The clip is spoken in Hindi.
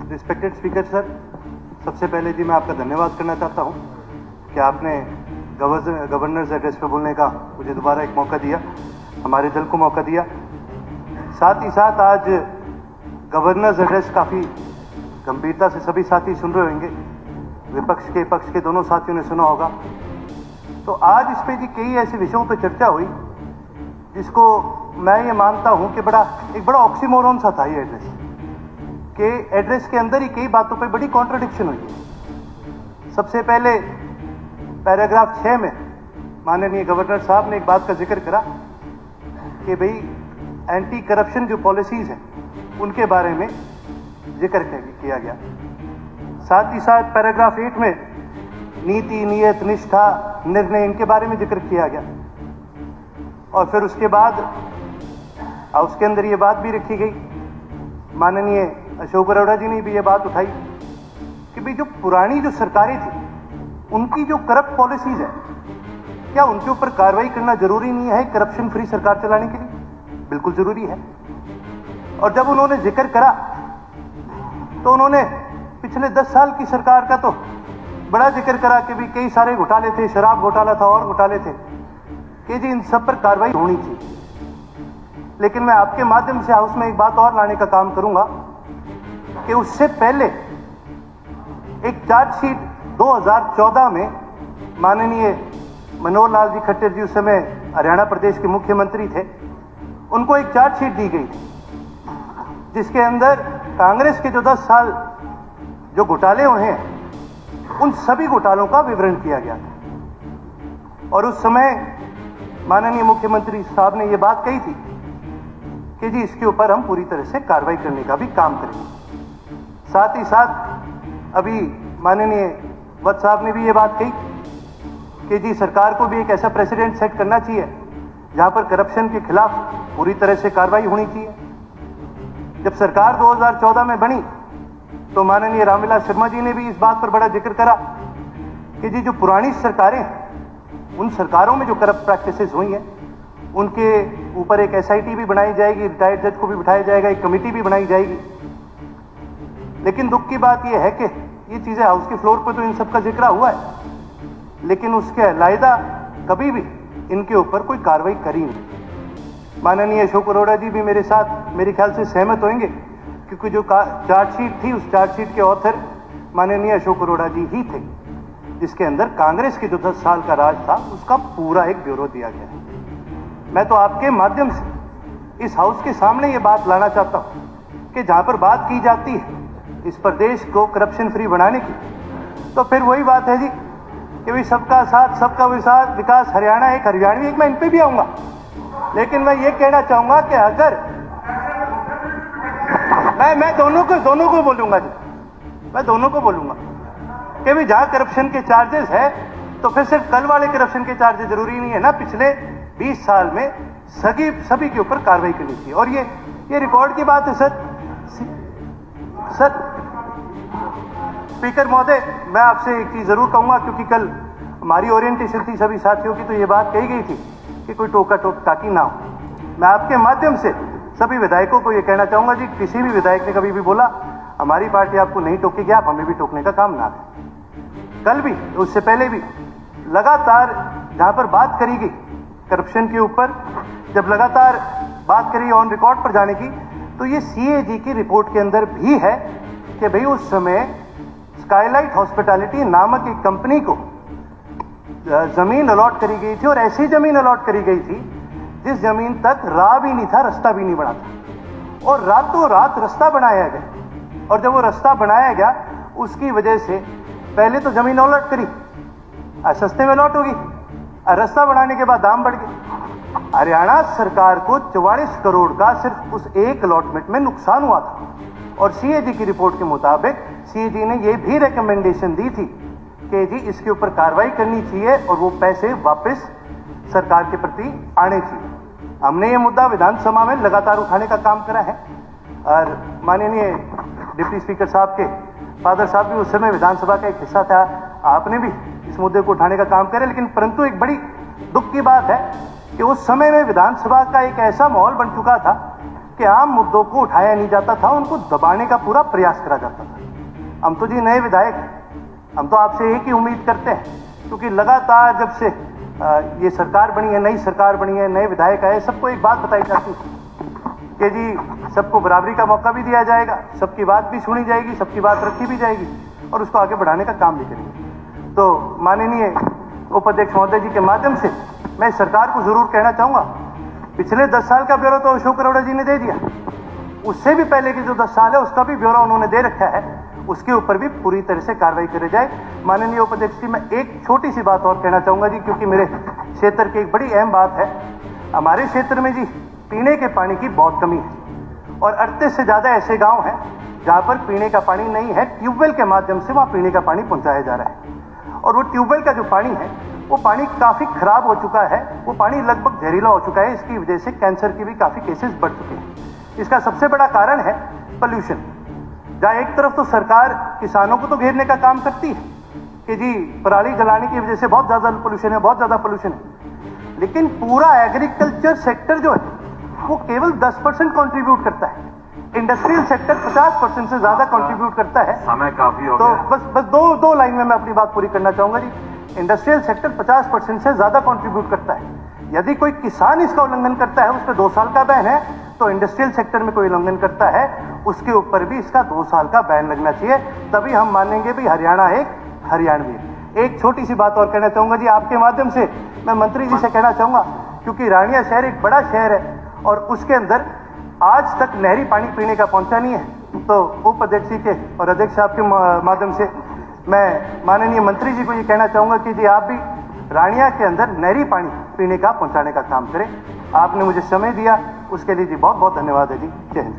रिस्पेक्टेड स्पीकर सर, सबसे पहले जी मैं आपका धन्यवाद करना चाहता हूं कि आपने गवर्नर्स एड्रेस पे बोलने का मुझे दोबारा एक मौका दिया, हमारे दल को मौका दिया। साथ ही साथ आज गवर्नर्स एड्रेस काफ़ी गंभीरता से सभी साथी सुन रहे होंगे, विपक्ष के पक्ष के दोनों साथियों ने सुना होगा। तो आज इस पे जी कई ऐसे विषयों पर चर्चा हुई जिसको मैं ये मानता हूं कि एक बड़ा ऑक्सीमोरन सा था ये एड्रेस, कि एड्रेस के अंदर ही कई बातों पे बड़ी कॉन्ट्रडिक्शन हुई है। सबसे पहले पैराग्राफ 6 में माननीय गवर्नर साहब ने एक बात का जिक्र करा कि भाई एंटी करप्शन जो पॉलिसीज हैं उनके बारे में जिक्र किया गया। साथ ही साथ पैराग्राफ 8 में नीति, नियत, निष्ठा, निर्णय इनके बारे में जिक्र किया गया। और फिर उसके बाद उसके अंदर ये बात भी रखी गई, माननीय अशोक अरोड़ा जी ने भी ये बात उठाई कि भाई जो पुरानी जो सरकारें थी उनकी जो करप्ट पॉलिसीज है, क्या उनके ऊपर कार्रवाई करना जरूरी नहीं है करप्शन फ्री सरकार चलाने के लिए? बिल्कुल जरूरी है। और जब उन्होंने जिक्र करा तो उन्होंने पिछले 10 साल की सरकार का तो बड़ा जिक्र करा कि भी कई सारे घोटाले थे, शराब घोटाला था और घोटाले थे, कि जी इन सब पर कार्रवाई होनी चाहिए। लेकिन मैं आपके माध्यम से हाउस में एक बात और लाने का काम करूंगा कि उससे पहले एक चार्जशीट 2014 में माननीय मनोहर लाल जी खट्टर जी उस समय हरियाणा प्रदेश के मुख्यमंत्री थे, उनको एक चार्जशीट दी गई थी जिसके अंदर कांग्रेस के जो 10 साल जो घोटाले हुए हैं उन सभी घोटालों का विवरण किया गया था। और उस समय माननीय मुख्यमंत्री साहब ने यह बात कही थी कि जी इसके ऊपर हम पूरी तरह से कार्रवाई करने का भी काम करेंगे। साथ ही साथ अभी माननीय वत्स साहब ने भी ये बात कही कि जी सरकार को भी एक ऐसा प्रेसिडेंट सेट करना चाहिए जहां पर करप्शन के खिलाफ पूरी तरह से कार्रवाई होनी चाहिए। जब सरकार 2014 में बनी तो माननीय रामविलास शर्मा जी ने भी इस बात पर बड़ा जिक्र करा कि जी जो पुरानी सरकारें, उन सरकारों में जो करप्ट प्रैक्टिसेस हुई हैं उनके ऊपर एक एसआईटी भी बनाई जाएगी, रिटायर्ड जज को भी बिठाया जाएगा, एक कमेटी भी बनाई जाएगी। लेकिन दुख की बात यह है कि ये चीजें हाउस के फ्लोर पर तो इन सब का जिक्र हुआ है, लेकिन उसके अलहदा कभी भी इनके ऊपर कोई कार्रवाई करी नहीं। माननीय अशोक अरोड़ा जी भी मेरे साथ मेरे ख्याल से सहमत होंगे, क्योंकि जो चार्जशीट थी उस चार्जशीट के ऑथर माननीय अशोक अरोड़ा जी ही थे, जिसके अंदर कांग्रेस के जो 10 साल का राज था उसका पूरा एक ब्यौरा दिया गया है। मैं तो आपके माध्यम से इस हाउस के सामने ये बात लाना चाहता हूं कि जहां पर बात की जाती है इस प्रदेश को करप्शन फ्री बनाने की, तो फिर वही बात है जी कि भाई सबका साथ सबका विकास, हरियाणा एक हरियाणवी एक, मैं इन पे भी आऊंगा। लेकिन मैं ये कहना चाहूंगा कि अगर मैं दोनों को बोलूंगा जी, मैं दोनों को बोलूंगा कि भाई जहां करप्शन के चार्जेस है तो फिर सिर्फ कल वाले करप्शन के चार्जेस जरूरी नहीं है ना, पिछले 20 साल में सभी के ऊपर कार्रवाई करनी चाहिए। और ये रिकॉर्ड की बात है सर स्पीकर महोदय, मैं आपसे एक चीज जरूर कहूंगा, क्योंकि कल हमारी ओरिएंटेशन थी सभी साथियों की, तो ये बात कही गई थी कि कोई टोका टोक ताकि ना हो। मैं आपके माध्यम से सभी विधायकों को ये कहना चाहूंगा जी, किसी भी विधायक ने कभी भी बोला हमारी पार्टी आपको नहीं टोकेगी, आप हमें भी टोकने का काम ना करें। कल भी, उससे पहले भी लगातार जहां पर बात करी गई करप्शन के ऊपर, जब लगातार बात करी ऑन रिकॉर्ड पर जाने की, तो ये सीएजी की रिपोर्ट के अंदर भी है कि भाई उस समय स्काईलाइट हॉस्पिटैलिटी नामक एक कंपनी को जमीन अलॉट करी गई थी, और ऐसी जमीन अलॉट करी गई थी जिस जमीन तक राह भी नहीं था, रास्ता भी नहीं बना था, और रातों रात रास्ता बनाया गया। और जब वो रास्ता बनाया गया उसकी वजह से पहले तो जमीन अलॉट करी, सस्ते में अलॉट होगी, रास्ता बनाने के बाद दाम बढ़ गए। हरियाणा सरकार को 44 करोड़ का सिर्फ उस एक अलॉटमेंट में नुकसान हुआ था। और सीएजी की रिपोर्ट के मुताबिक सीएजी ने यह भी रिकमेंडेशन दी थी कि जी इसके ऊपर कार्रवाई करनी चाहिए और वो पैसे वापस सरकार के प्रति आने चाहिए। हमने ये मुद्दा विधानसभा में लगातार उठाने का काम करा है, और माननीय डिप्टी स्पीकर साहब के फादर साहब भी उस समय विधानसभा का एक हिस्सा था, आपने भी इस मुद्दे को उठाने का काम करे। लेकिन परंतु एक बड़ी दुख की बात है कि उस समय में विधानसभा का एक ऐसा माहौल बन चुका था कि आम मुद्दों को उठाया नहीं जाता था, उनको दबाने का पूरा प्रयास करा जाता था। हम तो जी नए विधायक, हम तो आपसे एक ही उम्मीद करते हैं, क्योंकि लगातार जब से ये सरकार बनी है, नई सरकार बनी है, नए विधायक आए, सबको एक बात बताई जाती है कि जी सबको बराबरी का मौका भी दिया जाएगा, सबकी बात भी सुनी जाएगी, सबकी बात रखी भी जाएगी और उसको आगे बढ़ाने का काम भी करेंगे। तो माननीय उपाध्यक्ष महोदय जी के माध्यम से मैं सरकार को जरूर कहना चाहूँगा, पिछले 10 साल का ब्यौरा तो अशोक अरोड़ा जी ने दे दिया, उससे भी पहले के जो 10 साल है उसका भी ब्यौरा उन्होंने दे रखा है, उसके ऊपर भी पूरी तरह से कार्रवाई करी जाए। माननीय उपाध्यक्ष जी, मैं एक छोटी सी बात और कहना चाहूँगा जी, क्योंकि मेरे क्षेत्र की एक बड़ी अहम बात है। हमारे क्षेत्र में जी पीने के पानी की बहुत कमी है और 38 से ज़्यादा ऐसे गाँव हैं जहाँ पर पीने का पानी नहीं है, ट्यूबवेल के माध्यम से वहाँ पीने का पानी पहुँचाया जा रहा है और वो ट्यूबवेल का जो पानी है वो पानी काफ़ी खराब हो चुका है, वो पानी लगभग जहरीला हो चुका है। इसकी वजह से कैंसर के भी काफ़ी केसेस बढ़ चुके हैं। इसका सबसे बड़ा कारण है पोल्यूशन। जहाँ एक तरफ तो सरकार किसानों को तो घेरने का काम करती है कि जी पराली जलाने की वजह से बहुत ज़्यादा पोल्यूशन है, बहुत ज़्यादा पोल्यूशन है, लेकिन पूरा एग्रीकल्चर सेक्टर जो है वो केवल 10% कंट्रीब्यूट करता है, इंडस्ट्रियल सेक्टर 50% से ज़्यादा कंट्रीब्यूट करता है। समय काफ़ी हो तो गया। बस दो लाइन में मैं अपनी बात पूरी करना चाहूँगा जी। इंडस्ट्रियल सेक्टर 50% से ज़्यादा कंट्रीब्यूट करता है। यदि कोई किसान इसका उल्लंघन करता है, उस पर 2 साल का बैन है, तो इंडस्ट्रियल सेक्टर में कोई उल्लंघन करता है उसके ऊपर भी इसका 2 साल का बैन लगना चाहिए, तभी हम मानेंगे भी हरियाणा एक हरियाणवी। एक छोटी सी बात और कहना चाहूँगा जी, आपके माध्यम से मैं मंत्री जी से कहना चाहूँगा, क्योंकि रानिया शहर एक बड़ा शहर है और उसके अंदर आज तक नहरी पानी पीने का पहुँचा नहीं है, तो उप अध्यक्ष जी के और अध्यक्ष साहब के माध्यम से मैं माननीय मंत्री जी को ये कहना चाहूँगा कि जी आप भी रानिया के अंदर नहरी पानी पीने का पहुँचाने का काम करें। आपने मुझे समय दिया, उसके लिए जी बहुत बहुत धन्यवाद है जी। जय हिंद।